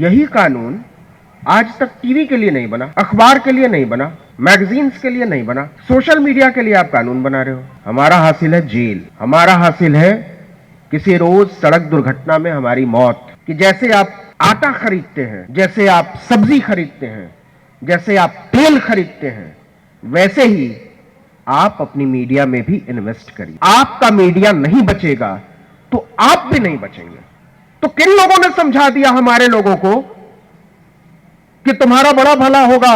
यही कानून आज तक टीवी के लिए नहीं बना, अखबार के लिए नहीं बना, मैगजीन्स के लिए नहीं बना, सोशल मीडिया के लिए आप कानून बना रहे हो। हमारा हासिल है जेल, हमारा हासिल है किसी रोज सड़क दुर्घटना में हमारी मौत। कि जैसे आप आटा खरीदते हैं, जैसे आप सब्जी खरीदते हैं, जैसे आप तेल खरीदते हैं, वैसे ही आप अपनी मीडिया में भी इन्वेस्ट करिए। आपका मीडिया नहीं बचेगा तो आप भी नहीं बचेंगे। तो किन लोगों ने समझा दिया हमारे लोगों को कि तुम्हारा बड़ा भला होगा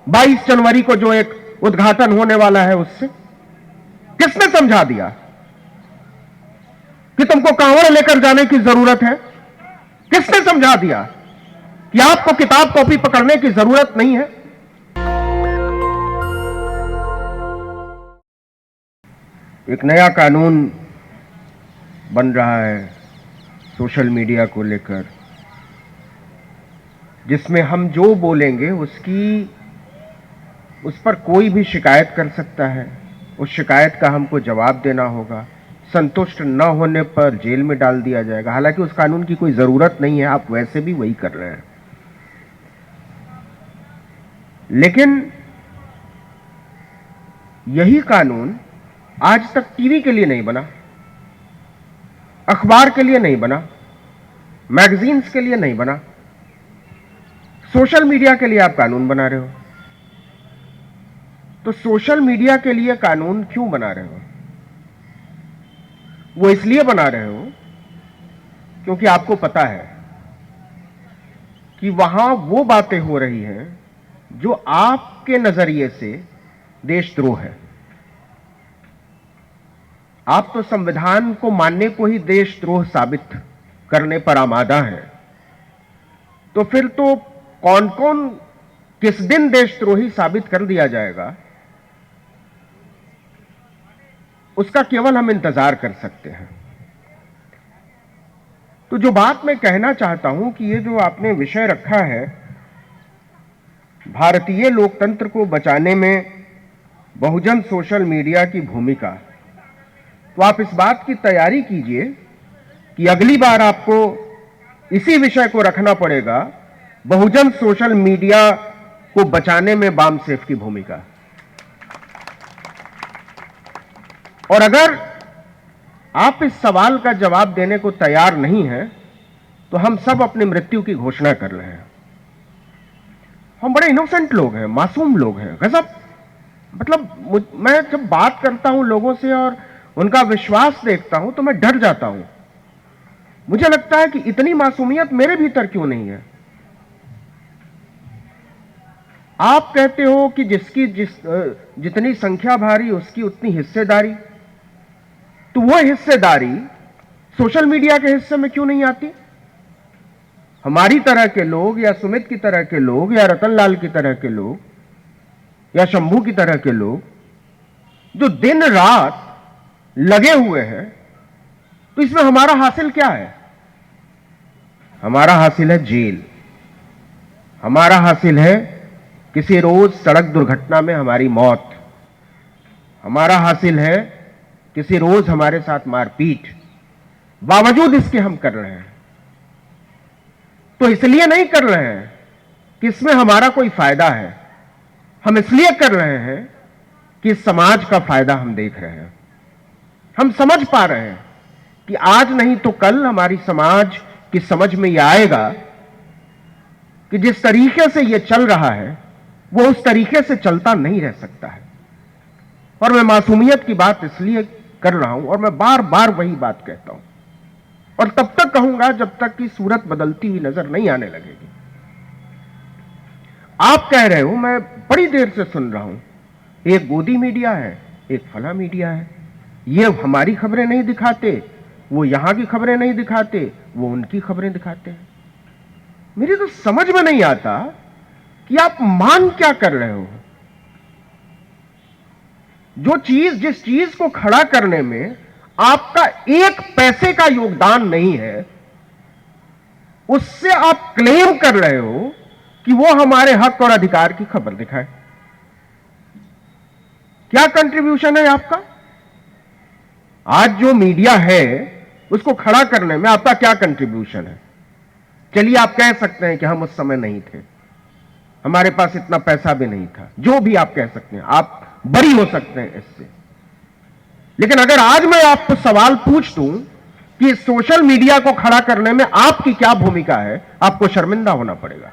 22 जनवरी को जो एक उद्घाटन होने वाला है उससे? किसने समझा दिया कि तुमको कांवड़ लेकर जाने की जरूरत है? किसने समझा दिया कि आपको किताब कॉपी पकड़ने की जरूरत नहीं है? एक नया कानून बन रहा है सोशल मीडिया को लेकर, जिसमें हम जो बोलेंगे उस पर कोई भी शिकायत कर सकता है। उस शिकायत का हमको जवाब देना होगा। संतुष्ट न होने पर जेल में डाल दिया जाएगा। हालांकि उस कानून की कोई जरूरत नहीं है, आप वैसे भी वही कर रहे हैं। लेकिन यही कानून आज तक टीवी के लिए नहीं बना, अखबार के लिए नहीं बना, मैगजीन्स के लिए नहीं बना, सोशल मीडिया के लिए आप कानून बना रहे हो। तो सोशल मीडिया के लिए कानून क्यों बना रहे हो? वो इसलिए बना रहे हो क्योंकि आपको पता है कि वहां वो बातें हो रही हैं जो आपके नजरिए से देशद्रोह है। आप तो संविधान को मानने को ही देशद्रोह साबित करने पर आमादा हैं। तो फिर तो कौन कौन किस दिन देशद्रोही साबित कर दिया जाएगा, उसका केवल हम इंतजार कर सकते हैं। तो जो बात मैं कहना चाहता हूं कि ये जो आपने विषय रखा है, भारतीय लोकतंत्र को बचाने में बहुजन सोशल मीडिया की भूमिका, तो आप इस बात की तैयारी कीजिए कि अगली बार आपको इसी विषय को रखना पड़ेगा, बहुजन सोशल मीडिया को बचाने में बामसेफ की भूमिका। और अगर आप इस सवाल का जवाब देने को तैयार नहीं हैं, तो हम सब अपनी मृत्यु की घोषणा कर रहे हैं। हम बड़े इनोसेंट लोग हैं, मासूम लोग हैं, गजब। मतलब मैं जब बात करता हूं लोगों से और उनका विश्वास देखता हूं तो मैं डर जाता हूं। मुझे लगता है कि इतनी मासूमियत मेरे भीतर क्यों नहीं है। आप कहते हो कि जितनी संख्या भारी उसकी उतनी हिस्सेदारी, तो वो हिस्सेदारी सोशल मीडिया के हिस्से में क्यों नहीं आती? हमारी तरह के लोग या सुमित की तरह के लोग या रतनलाल की तरह के लोग या शंभू की तरह के लोग जो दिन रात लगे हुए हैं, तो इसमें हमारा हासिल क्या है? हमारा हासिल है जेल, हमारा हासिल है किसी रोज सड़क दुर्घटना में हमारी मौत, हमारा हासिल है किसी रोज हमारे साथ मारपीट। बावजूद इसके हम कर रहे हैं। तो इसलिए नहीं कर रहे हैं कि इसमें हमारा कोई फायदा है, हम इसलिए कर रहे हैं कि समाज का फायदा हम देख रहे हैं। हम समझ पा रहे हैं कि आज नहीं तो कल हमारी समाज की समझ में यह आएगा कि जिस तरीके से यह चल रहा है वो उस तरीके से चलता नहीं रह सकता है। और मैं मासूमियत की बात इसलिए कर रहा हूं और मैं बार बार वही बात कहता हूं और तब तक कहूंगा जब तक कि सूरत बदलती हुई नजर नहीं आने लगेगी। आप कह रहे हो, मैं बड़ी देर से सुन रहा हूं, एक गोदी मीडिया है, एक फला मीडिया है, ये हमारी खबरें नहीं दिखाते, वो यहां की खबरें नहीं दिखाते, वो उनकी खबरें दिखाते हैं। मेरी तो समझ में नहीं आता कि आप मान क्या कर रहे हो। जिस चीज को खड़ा करने में आपका एक पैसे का योगदान नहीं है, उससे आप क्लेम कर रहे हो कि वो हमारे हक और अधिकार की खबर दिखाए। क्या कंट्रीब्यूशन है आपका? आज जो मीडिया है उसको खड़ा करने में आपका क्या कंट्रीब्यूशन है? चलिए आप कह सकते हैं कि हम उस समय नहीं थे, हमारे पास इतना पैसा भी नहीं था, जो भी आप कह सकते हैं, आप बरी हो सकते हैं इससे। लेकिन अगर आज मैं आपको सवाल पूछ दूं कि सोशल मीडिया को खड़ा करने में आपकी क्या भूमिका है, आपको शर्मिंदा होना पड़ेगा।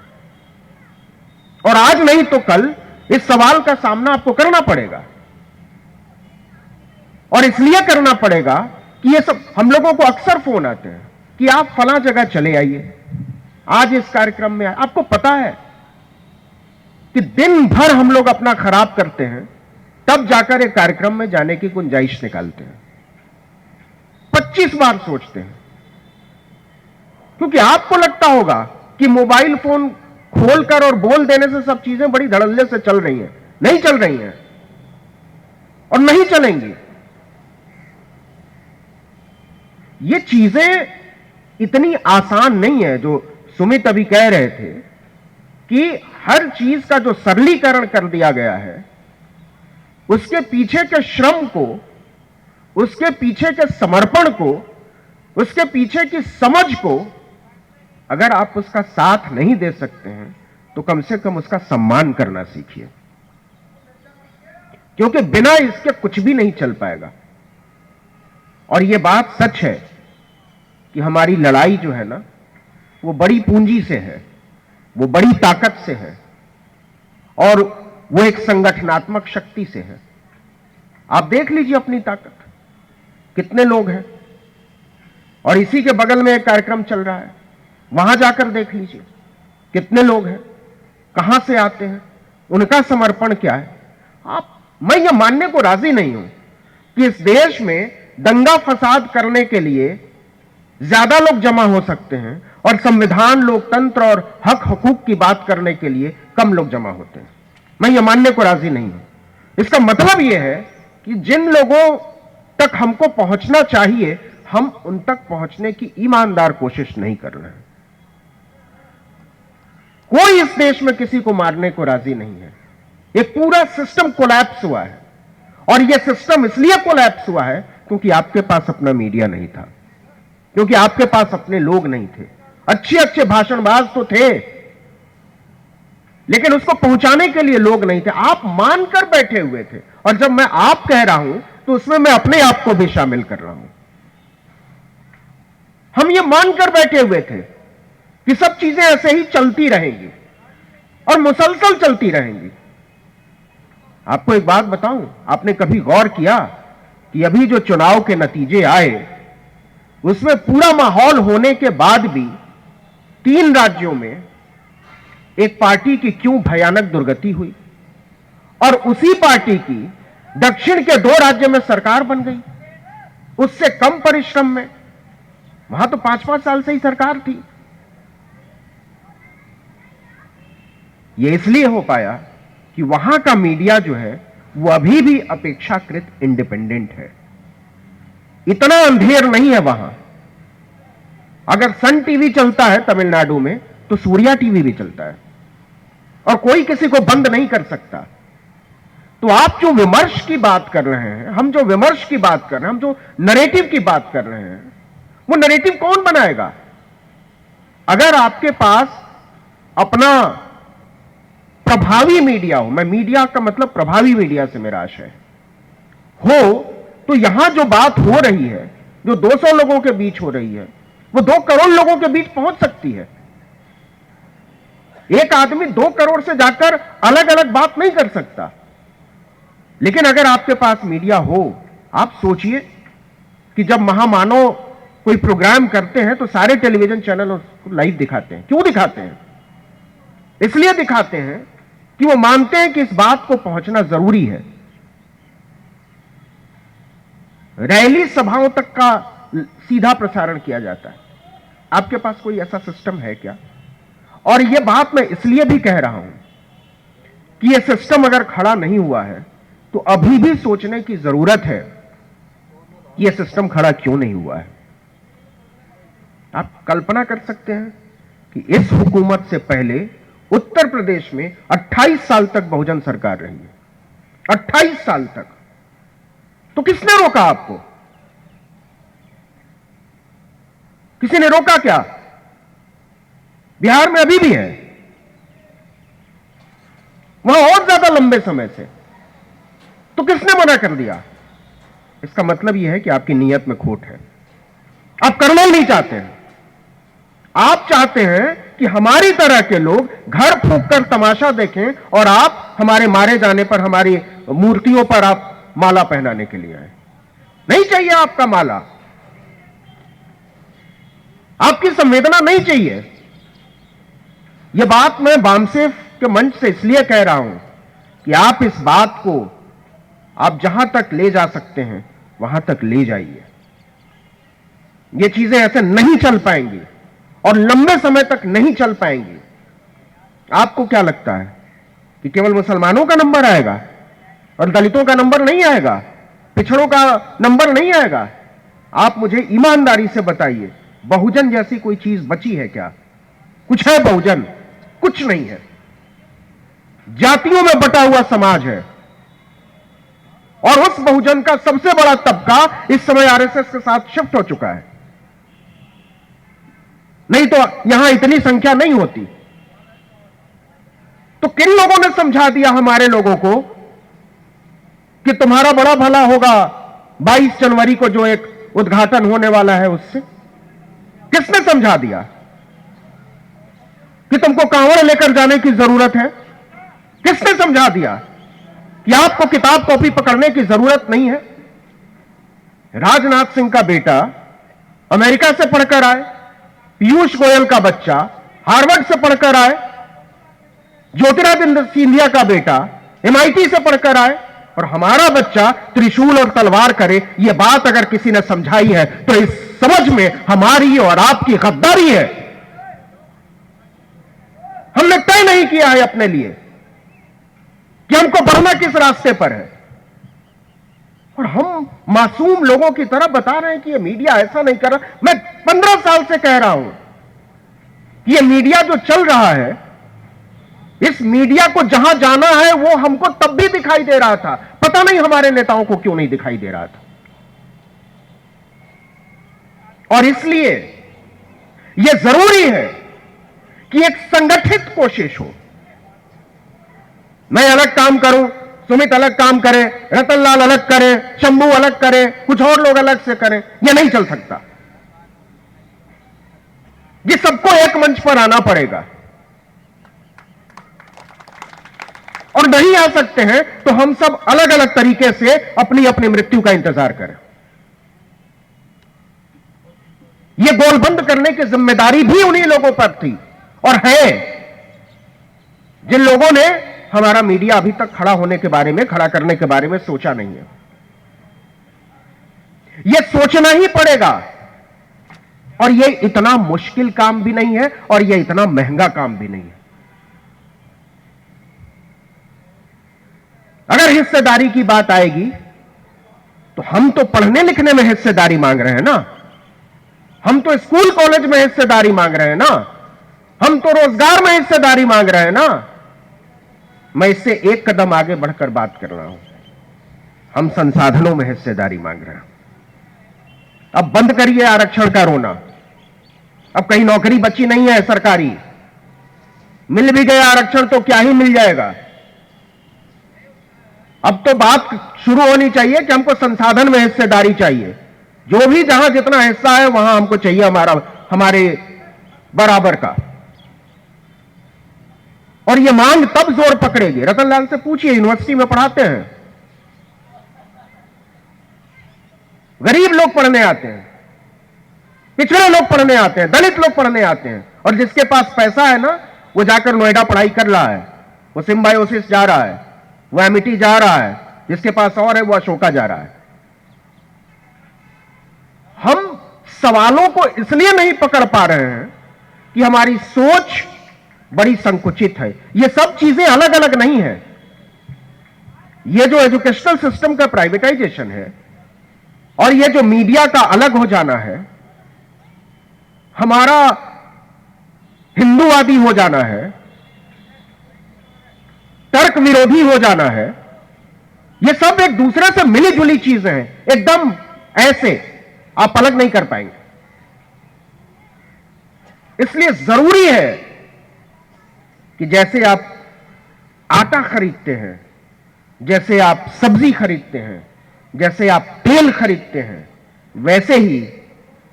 और आज नहीं तो कल इस सवाल का सामना आपको करना पड़ेगा। और इसलिए करना पड़ेगा कि ये सब, हम लोगों को अक्सर फोन आते हैं कि आप फला जगह चले आइए, आज इस कार्यक्रम में आए। आपको पता है कि दिन भर हम लोग अपना खराब करते हैं, तब जाकर एक कार्यक्रम में जाने की गुंजाइश निकालते हैं, 25 बार सोचते हैं। क्योंकि आपको लगता होगा कि मोबाइल फोन खोलकर और बोल देने से सब चीजें बड़ी धड़ल्ले से चल रही हैं। नहीं चल रही हैं और नहीं चलेंगी। ये चीजें इतनी आसान नहीं है। जो सुमित अभी कह रहे थे कि हर चीज का जो सरलीकरण कर दिया गया है, उसके पीछे के श्रम को, उसके पीछे के समर्पण को, उसके पीछे की समझ को अगर आप उसका साथ नहीं दे सकते हैं तो कम से कम उसका सम्मान करना सीखिए, क्योंकि बिना इसके कुछ भी नहीं चल पाएगा। और यह बात सच है कि हमारी लड़ाई जो है ना, वो बड़ी पूंजी से है, वो बड़ी ताकत से है और वो एक संगठनात्मक शक्ति से है। आप देख लीजिए अपनी ताकत, कितने लोग हैं। और इसी के बगल में एक कार्यक्रम चल रहा है, वहां जाकर देख लीजिए कितने लोग हैं, कहां से आते हैं, उनका समर्पण क्या है। मैं ये मानने को राजी नहीं हूं कि इस देश में दंगा फसाद करने के लिए ज्यादा लोग जमा हो सकते हैं और संविधान, लोकतंत्र और हक हकूक की बात करने के लिए कम लोग जमा होते हैं। मैं ये मानने को राजी नहीं हूं। इसका मतलब यह है कि जिन लोगों तक हमको पहुंचना चाहिए, हम उन तक पहुंचने की ईमानदार कोशिश नहीं कर रहे हैं। कोई इस देश में किसी को मारने को राजी नहीं है। एक पूरा सिस्टम कोलैप्स हुआ है और यह सिस्टम इसलिए कोलैप्स हुआ है क्योंकि आपके पास अपना मीडिया नहीं था, क्योंकि आपके पास अपने लोग नहीं थे। अच्छे अच्छे भाषणबाज तो थे, लेकिन उसको पहुंचाने के लिए लोग नहीं थे। आप मानकर बैठे हुए थे, और जब मैं आप कह रहा हूं तो उसमें मैं अपने आप को भी शामिल कर रहा हूं। हम ये मानकर बैठे हुए थे कि सब चीजें ऐसे ही चलती रहेंगी और मुसलसल चलती रहेंगी। आपको एक बात बताऊं, आपने कभी गौर किया कि अभी जो चुनाव के नतीजे आए, उसमें पूरा माहौल होने के बाद भी 3 राज्यों में एक पार्टी की क्यों भयानक दुर्गति हुई, और उसी पार्टी की दक्षिण के 2 राज्यों में सरकार बन गई, उससे कम परिश्रम में। वहां तो 5-5 साल से ही सरकार थी। यह इसलिए हो पाया कि वहां का मीडिया जो है वो अभी भी अपेक्षाकृत इंडिपेंडेंट है, इतना अंधेर नहीं है वहां। अगर सन टीवी चलता है तमिलनाडु में तो सूर्या टीवी भी चलता है और कोई किसी को बंद नहीं कर सकता। तो आप जो विमर्श की बात कर रहे हैं, हम जो विमर्श की बात कर रहे हैं, हम जो नरेटिव की बात कर रहे हैं, वो नरेटिव कौन बनाएगा? अगर आपके पास अपना प्रभावी मीडिया हो, मैं मीडिया का मतलब प्रभावी मीडिया से मेरा आशय हो, तो यहां जो बात हो रही है, जो 200 लोगों के बीच हो रही है, वो 2 करोड़ लोगों के बीच पहुंच सकती है। एक आदमी 2 करोड़ से जाकर अलग अलग बात नहीं कर सकता। लेकिन अगर आपके पास मीडिया हो, आप सोचिए कि जब महामानव कोई प्रोग्राम करते हैं तो सारे टेलीविजन चैनल उसको लाइव दिखाते हैं। क्यों दिखाते हैं? इसलिए दिखाते हैं कि वो मानते हैं कि इस बात को पहुंचना जरूरी है। रैली सभाओं तक का सीधा प्रसारण किया जाता है। आपके पास कोई ऐसा सिस्टम है क्या? और यह बात मैं इसलिए भी कह रहा हूं कि यह सिस्टम अगर खड़ा नहीं हुआ है तो अभी भी सोचने की जरूरत है कि यह सिस्टम खड़ा क्यों नहीं हुआ है। आप कल्पना कर सकते हैं कि इस हुकूमत से पहले उत्तर प्रदेश में 28 साल तक बहुजन सरकार रही है। 28 साल तक। तो किसने रोका आपको? किसी ने रोका क्या? बिहार में अभी भी है, वहां और ज्यादा लंबे समय से। तो किसने मना कर दिया? इसका मतलब यह है कि आपकी नीयत में खोट है। आप करना ही नहीं चाहते हैं। आप चाहते हैं कि हमारी तरह के लोग घर फूंक कर तमाशा देखें और आप हमारे मारे जाने पर, हमारी मूर्तियों पर आप माला पहनाने के लिए आए। नहीं चाहिए आपका माला, आपकी संवेदना नहीं चाहिए। यह बात मैं बामसेफ के मंच से इसलिए कह रहा हूं कि आप इस बात को आप जहां तक ले जा सकते हैं वहां तक ले जाइए। ये चीजें ऐसे नहीं चल पाएंगी और लंबे समय तक नहीं चल पाएंगी। आपको क्या लगता है कि केवल मुसलमानों का नंबर आएगा और दलितों का नंबर नहीं आएगा, पिछड़ों का नंबर नहीं आएगा? आप मुझे ईमानदारी से बताइए, बहुजन जैसी कोई चीज बची है क्या? कुछ है बहुजन? कुछ नहीं है। जातियों में बटा हुआ समाज है और उस बहुजन का सबसे बड़ा तबका इस समय आरएसएस के साथ शिफ्ट हो चुका है। नहीं तो यहां इतनी संख्या नहीं होती। तो किन लोगों ने समझा दिया हमारे लोगों को कि तुम्हारा बड़ा भला होगा 22 जनवरी को जो एक उद्घाटन होने वाला है उससे? किसने समझा दिया कि तुमको कांवड़ लेकर जाने की जरूरत है? किसने समझा दिया कि आपको किताब कॉपी पकड़ने की जरूरत नहीं है? राजनाथ सिंह का बेटा अमेरिका से पढ़कर आए, पीयूष गोयल का बच्चा हार्वर्ड से पढ़कर आए, ज्योतिरादित्य सिंधिया का बेटा एमआईटी से पढ़कर आए, और हमारा बच्चा त्रिशूल और तलवार करे। यह बात अगर किसी ने समझाई है तो इस समझ में हमारी और आपकी गद्दारी है। हमने तय नहीं किया है अपने लिए कि हमको बढ़ना किस रास्ते पर है, और हम मासूम लोगों की तरह बता रहे हैं कि ये मीडिया ऐसा नहीं कर रहा। मैं 15 साल से कह रहा हूं कि ये मीडिया जो चल रहा है, इस मीडिया को जहां जाना है वो हमको तब भी दिखाई दे रहा था। पता नहीं हमारे नेताओं को क्यों नहीं दिखाई दे रहा था। और इसलिए यह जरूरी है कि एक संगठित कोशिश हो। मैं अलग काम करूं, सुमित अलग काम करे, रतनलाल अलग करे, शंभू अलग करे, कुछ और लोग अलग से करें, यह नहीं चल सकता। ये सबको एक मंच पर आना पड़ेगा, और नहीं आ सकते हैं तो हम सब अलग अलग तरीके से अपनी अपनी मृत्यु का इंतजार करें। यह गोल बंद करने की जिम्मेदारी भी उन्हीं लोगों पर थी और है जिन लोगों ने हमारा मीडिया अभी तक खड़ा होने के बारे में, खड़ा करने के बारे में सोचा नहीं है। यह सोचना ही पड़ेगा, और यह इतना मुश्किल काम भी नहीं है और यह इतना महंगा काम भी नहीं है। अगर हिस्सेदारी की बात आएगी तो हम तो पढ़ने लिखने में हिस्सेदारी मांग रहे हैं ना, हम तो स्कूल कॉलेज में हिस्सेदारी मांग रहे हैं ना, हम तो रोजगार में हिस्सेदारी मांग रहे हैं ना। मैं इससे एक कदम आगे बढ़कर बात कर रहा हूं, हम संसाधनों में हिस्सेदारी मांग रहे हैं। अब बंद करिए आरक्षण का रोना। अब कहीं नौकरी बची नहीं है सरकारी, मिल भी गया आरक्षण तो क्या ही मिल जाएगा। अब तो बात शुरू होनी चाहिए कि हमको संसाधन में हिस्सेदारी चाहिए। जो भी जहां जितना हिस्सा है वहां हमको चाहिए हमारे बराबर का। और यह मांग तब जोर पकड़ेगी, रतनलाल से पूछिए, यूनिवर्सिटी में पढ़ाते हैं, गरीब लोग पढ़ने आते हैं, पिछड़े लोग पढ़ने आते हैं, दलित लोग पढ़ने आते हैं, और जिसके पास पैसा है ना वो जाकर नोएडा पढ़ाई कर रहा है, वो सिम्बायोसिस जा रहा है, वो एमिटी जा रहा है, जिसके पास और है वो अशोका जा रहा है। हम सवालों को इसलिए नहीं पकड़ पा रहे हैं कि हमारी सोच बड़ी संकुचित है। ये सब चीजें अलग अलग नहीं है। ये जो एजुकेशनल सिस्टम का प्राइवेटाइजेशन है और ये जो मीडिया का अलग हो जाना है, हमारा हिंदूवादी हो जाना है, तर्क विरोधी हो जाना है, ये सब एक दूसरे से मिली जुली चीजें हैं। एकदम ऐसे आप अलग नहीं कर पाएंगे। इसलिए जरूरी है कि जैसे आप आटा खरीदते हैं, जैसे आप सब्जी खरीदते हैं, जैसे आप तेल खरीदते हैं, वैसे ही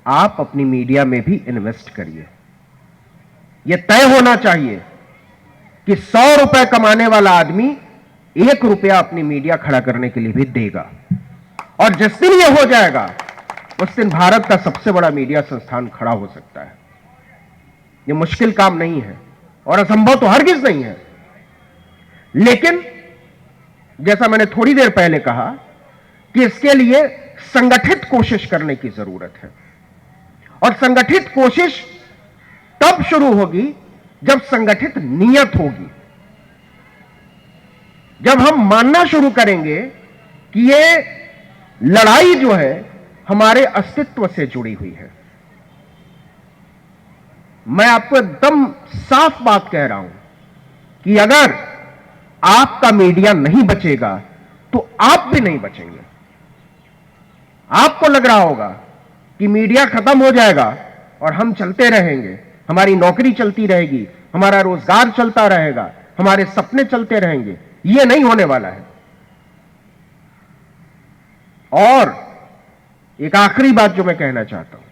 आप अपनी मीडिया में भी इन्वेस्ट करिए। यह तय होना चाहिए कि 100 रुपए कमाने वाला आदमी 1 रुपया अपनी मीडिया खड़ा करने के लिए भी देगा। और जिस दिन यह हो जाएगा उस दिन भारत का सबसे बड़ा मीडिया संस्थान खड़ा हो सकता है। यह मुश्किल काम नहीं है और असंभव तो हरगिज नहीं है, लेकिन जैसा मैंने थोड़ी देर पहले कहा कि इसके लिए संगठित कोशिश करने की जरूरत है। और संगठित कोशिश तब शुरू होगी जब संगठित नियत होगी, जब हम मानना शुरू करेंगे कि यह लड़ाई जो है हमारे अस्तित्व से जुड़ी हुई है। मैं आपको एकदम साफ बात कह रहा हूं कि अगर आपका मीडिया नहीं बचेगा तो आप भी नहीं बचेंगे। आपको लग रहा होगा कि मीडिया खत्म हो जाएगा और हम चलते रहेंगे, हमारी नौकरी चलती रहेगी, हमारा रोजगार चलता रहेगा, हमारे सपने चलते रहेंगे। यह नहीं होने वाला है। और एक आखिरी बात जो मैं कहना चाहता हूं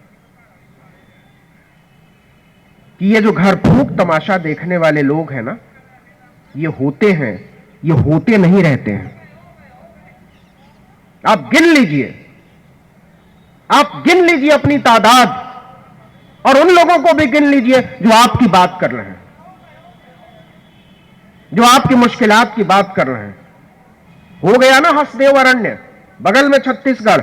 कि ये जो घर फूंक तमाशा देखने वाले लोग हैं ना, ये होते हैं, ये होते नहीं रहते हैं। आप गिन लीजिए, आप गिन लीजिए अपनी तादाद, और उन लोगों को भी गिन लीजिए जो आपकी बात कर रहे हैं, जो आपकी मुश्किलात की बात कर रहे हैं। हो गया ना हसदेव अरण्य, बगल में छत्तीसगढ़,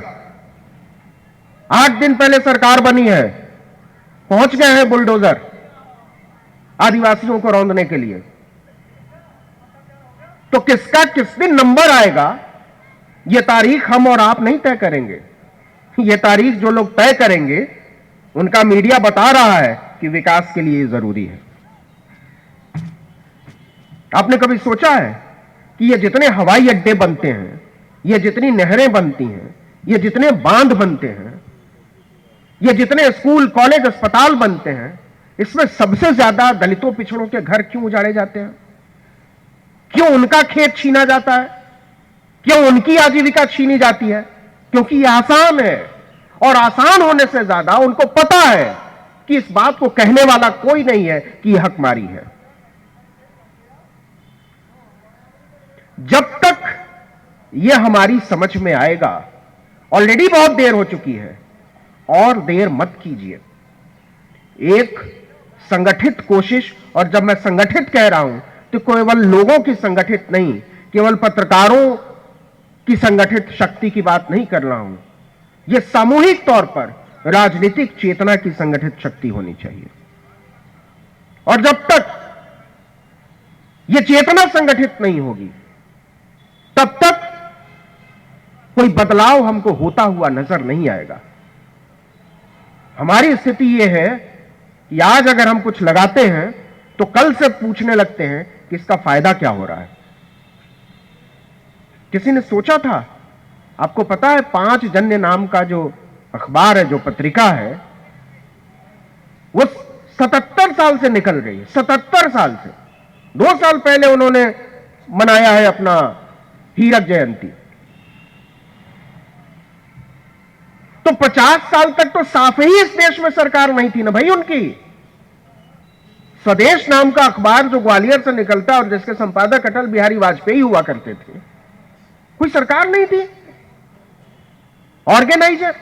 8 दिन पहले सरकार बनी है, पहुंच गए हैं बुलडोजर आदिवासियों को रौंदने के लिए। तो किसका किस दिन नंबर आएगा, यह तारीख हम और आप नहीं तय करेंगे। यह तारीख जो लोग तय करेंगे उनका मीडिया बता रहा है कि विकास के लिए जरूरी है। आपने कभी सोचा है कि ये जितने हवाई अड्डे बनते हैं, ये जितनी नहरें बनती हैं, ये जितने बांध बनते हैं, ये जितने स्कूल कॉलेज अस्पताल बनते हैं, इसमें सबसे ज्यादा दलितों पिछड़ों के घर क्यों उजाड़े जाते हैं? क्यों उनका खेत छीना जाता है? क्यों उनकी आजीविका छीनी जाती है? क्योंकि यह आसान है, और आसान होने से ज्यादा उनको पता है कि इस बात को कहने वाला कोई नहीं है कि यह हकमारी है। जब तक यह हमारी समझ में आएगा, ऑलरेडी बहुत देर हो चुकी है, और देर मत कीजिए। एक संगठित कोशिश, और जब मैं संगठित कह रहा हूं तो केवल लोगों की संगठित नहीं, केवल पत्रकारों की संगठित शक्ति की बात नहीं कर रहा हूं, यह सामूहिक तौर पर राजनीतिक चेतना की संगठित शक्ति होनी चाहिए। और जब तक यह चेतना संगठित नहीं होगी, तब तक कोई बदलाव हमको होता हुआ नजर नहीं आएगा। हमारी स्थिति यह है कि आज अगर हम कुछ लगाते हैं तो कल से पूछने लगते हैं कि इसका फायदा क्या हो रहा है। किसी ने सोचा था, आपको पता है 5 जन्य नाम का जो अखबार है, जो पत्रिका है, वो 77 साल से निकल रही है। 77 साल से। 2 साल पहले उन्होंने मनाया है अपना हीरक जयंती। तो 50 साल तक तो साफ ही इस देश में सरकार नहीं थी ना भाई उनकी। स्वदेश नाम का अखबार जो ग्वालियर से निकलता और जिसके संपादक अटल बिहारी वाजपेयी हुआ करते थे, कोई सरकार नहीं थी, ऑर्गेनाइजर।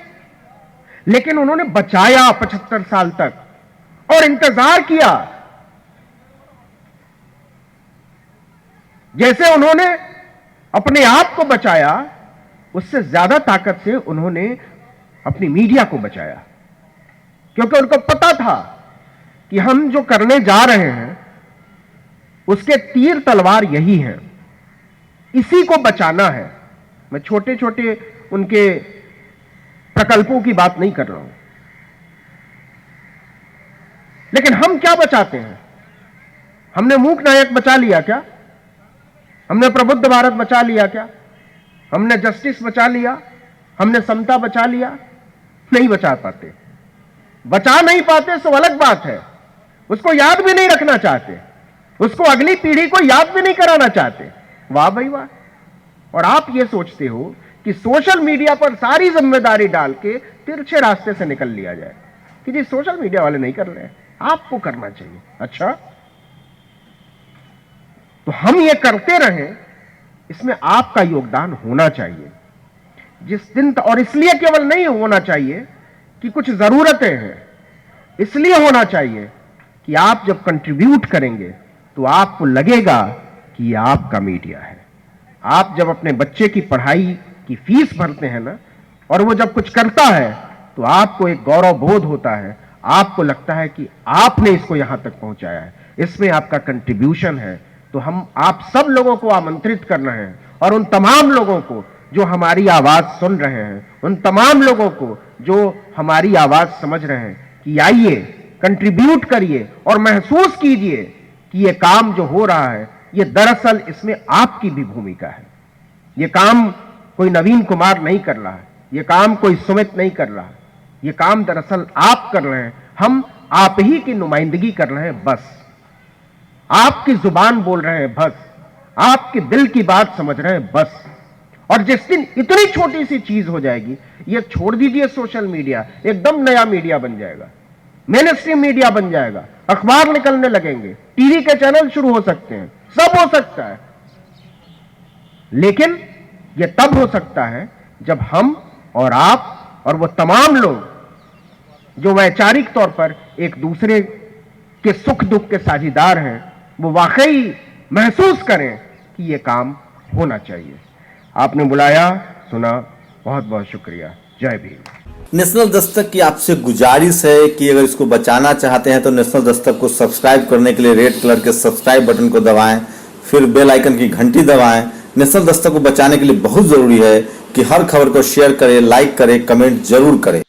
लेकिन उन्होंने बचाया 75 साल तक और इंतजार किया। जैसे उन्होंने अपने आप को बचाया, उससे ज्यादा ताकत से उन्होंने अपनी मीडिया को बचाया, क्योंकि उनको पता था कि हम जो करने जा रहे हैं उसके तीर तलवार यही है, इसी को बचाना है। मैं छोटे छोटे उनके प्रकल्पों की बात नहीं कर रहा हूं, लेकिन हम क्या बचाते हैं? हमने मूक नायक बचा लिया क्या? हमने प्रबुद्ध भारत बचा लिया क्या? हमने जस्टिस बचा लिया? हमने समता बचा लिया? नहीं बचा पाते। बचा नहीं पाते सो अलग बात है, उसको याद भी नहीं रखना चाहते। उसको अगली पीढ़ी को याद भी नहीं कराना चाहते। वाह भाई वाह। और आप ये सोचते हो कि सोशल मीडिया पर सारी जिम्मेदारी डाल के तिरछे रास्ते से निकल लिया जाए कि जी सोशल मीडिया वाले नहीं कर रहे हैं, आपको करना चाहिए। अच्छा, तो हम ये करते रहें, इसमें आपका योगदान होना चाहिए। जिस दिन और इसलिए केवल नहीं होना चाहिए कि कुछ जरूरतें हैं, इसलिए होना चाहिए कि आप जब कंट्रीब्यूट करेंगे तो आपको लगेगा कि ये आपका मीडिया है। आप जब अपने बच्चे की पढ़ाई की फीस भरते हैं ना, और वो जब कुछ करता है तो आपको एक गौरव बोध होता है, आपको लगता है कि आपने इसको यहां तक पहुंचाया है, इसमें आपका कंट्रीब्यूशन है। तो हम आप सब लोगों को आमंत्रित कर रहे हैं, और उन तमाम लोगों को जो हमारी आवाज सुन रहे हैं, उन तमाम लोगों को जो हमारी आवाज समझ रहे हैं, कि आइए कंट्रीब्यूट करिए और महसूस कीजिए कि ये काम जो हो रहा है, ये दरअसल इसमें आपकी भी भूमिका है। ये काम कोई नवीन कुमार नहीं कर रहा है, ये काम कोई सुमित नहीं कर रहा है, ये काम दरअसल आप कर रहे हैं। हम आप ही की नुमाइंदगी कर रहे हैं, बस आपकी जुबान बोल रहे हैं, बस आपके दिल की बात समझ रहे हैं, बस। और जिस दिन इतनी छोटी सी चीज हो जाएगी, ये छोड़ दीजिए सोशल मीडिया, एकदम नया मीडिया बन जाएगा, मेन स्ट्रीम मीडिया बन जाएगा, अखबार निकलने लगेंगे, टीवी के चैनल शुरू हो सकते हैं, सब हो सकता है। लेकिन यह तब हो सकता है जब हम और आप और वो तमाम लोग जो वैचारिक तौर पर एक दूसरे के सुख दुख के साझीदार हैं, वो वाकई महसूस करें कि यह काम होना चाहिए। आपने बुलाया, सुना, बहुत बहुत शुक्रिया। जय भीम। नेशनल दस्तक की आपसे गुजारिश है कि अगर इसको बचाना चाहते हैं तो नेशनल दस्तक को सब्सक्राइब करने के लिए रेड कलर के सब्सक्राइब बटन को दबाएं, फिर बेल आइकन की घंटी दबाएं। नेशनल दस्तक को बचाने के लिए बहुत जरूरी है कि हर खबर को शेयर करें, लाइक करें, कमेंट जरूर करें।